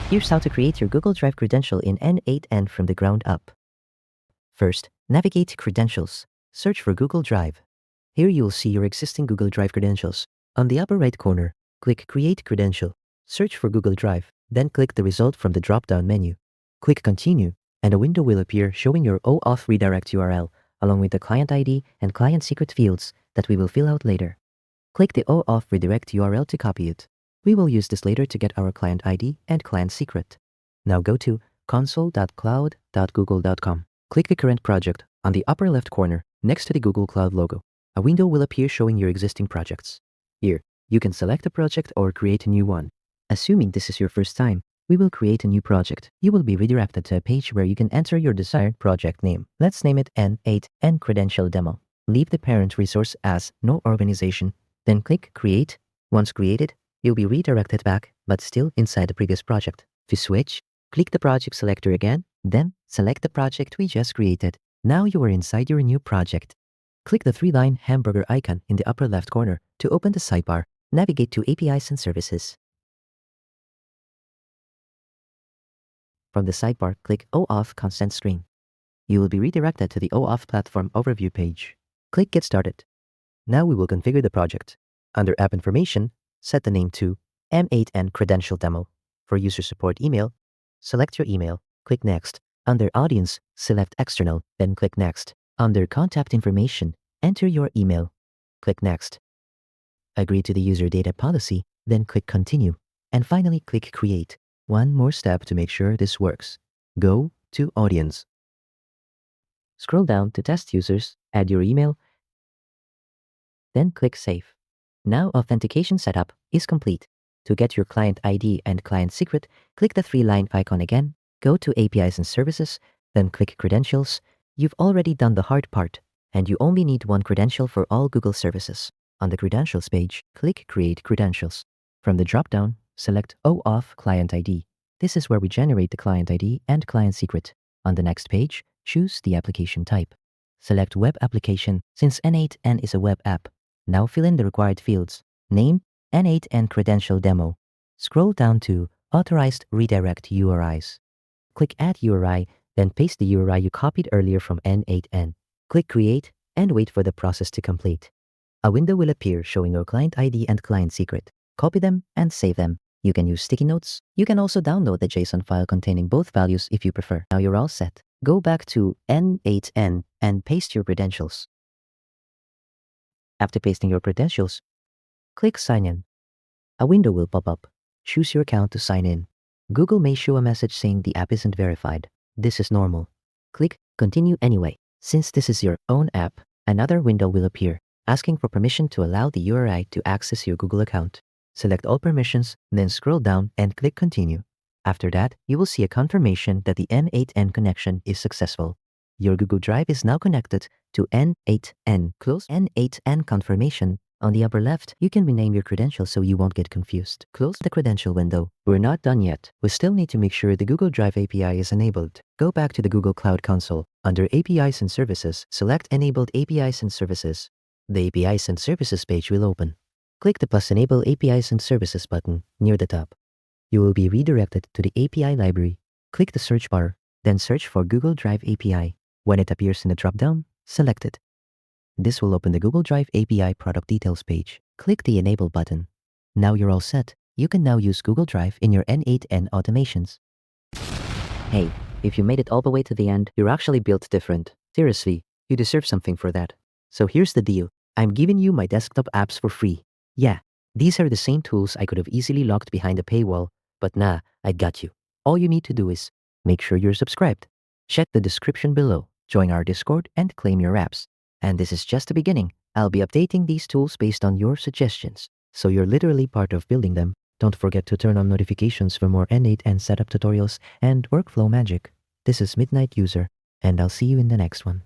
Here's how to create your Google Drive credential in n8n from the ground up. First, navigate to Credentials. Search for Google Drive. Here you'll see your existing Google Drive credentials. On the upper right corner, click Create Credential. Search for Google Drive, then click the result from the drop-down menu. Click Continue, and a window will appear showing your OAuth redirect URL, along with the client ID and client secret fields that we will fill out later. Click the OAuth redirect URL to copy it. We will use this later to get our client ID and client secret. Now go to console.cloud.google.com. Click the current project on the upper left corner next to the Google Cloud logo. A window will appear showing your existing projects. Here, you can select a project or create a new one. Assuming this is your first time, we will create a new project. You will be redirected to a page where you can enter your desired project name. Let's name it n8n Credential Demo. Leave the parent resource as No Organization, then click Create. Once created, you'll be redirected back, but still inside the previous project. To switch, click the project selector again, then select the project we just created. Now you are inside your new project. Click the three-line hamburger icon in the upper left corner to open the sidebar. Navigate to APIs and Services. From the sidebar, click OAuth Consent Screen. You will be redirected to the OAuth Platform Overview page. Click Get Started. Now we will configure the project. Under App Information, set the name to n8n Credential Demo. For user support email, select your email. Click Next. Under Audience, select External, then click Next. Under Contact Information, enter your email. Click Next. Agree to the user data policy, then click Continue. And finally, click Create. One more step to make sure this works. Go to Audience. Scroll down to Test Users, add your email, then click Save. Now authentication setup is complete. To get your client ID and client secret, click the three-line icon again, go to APIs and Services, then click Credentials. You've already done the hard part, and you only need one credential for all Google services. On the Credentials page, click Create Credentials. From the drop-down, select OAuth Client ID. This is where we generate the client ID and client secret. On the next page, choose the application type. Select Web Application since n8n is a web app. Now fill in the required fields. Name, n8n Credential Demo. Scroll down to Authorized Redirect URIs. Click Add URI, then paste the URI you copied earlier from n8n. Click Create and wait for the process to complete. A window will appear showing your client ID and client secret. Copy them and save them. You can use sticky notes. You can also download the JSON file containing both values if you prefer. Now you're all set. Go back to n8n and paste your credentials. After pasting your credentials, click Sign In. A window will pop up. Choose your account to sign in. Google may show a message saying the app isn't verified. This is normal. Click Continue anyway. Since this is your own app, another window will appear, asking for permission to allow the URI to access your Google account. Select all permissions, then scroll down and click Continue. After that, you will see a confirmation that the n8n connection is successful. Your Google Drive is now connected to n8n. Close n8n confirmation. On the upper left, you can rename your credentials so you won't get confused. Close the credential window. We're not done yet. We still need to make sure the Google Drive API is enabled. Go back to the Google Cloud Console. Under APIs and Services, select Enabled APIs and Services. The APIs and Services page will open. Click the plus Enable APIs and Services button near the top. You will be redirected to the API library. Click the search bar, then search for Google Drive API. When it appears in the drop-down, select it. This will open the Google Drive API product details page. Click the Enable button. Now you're all set. You can now use Google Drive in your n8n automations. Hey, if you made it all the way to the end, you're actually built different. Seriously, you deserve something for that. So here's the deal. I'm giving you my desktop apps for free. Yeah, these are the same tools I could have easily locked behind a paywall, but nah, I got you. All you need to do is make sure you're subscribed. Check the description below, join our Discord, and claim your apps. And this is just the beginning. I'll be updating these tools based on your suggestions, so you're literally part of building them. Don't forget to turn on notifications for more n8n setup tutorials and workflow magic. This is Midnight User, and I'll see you in the next one.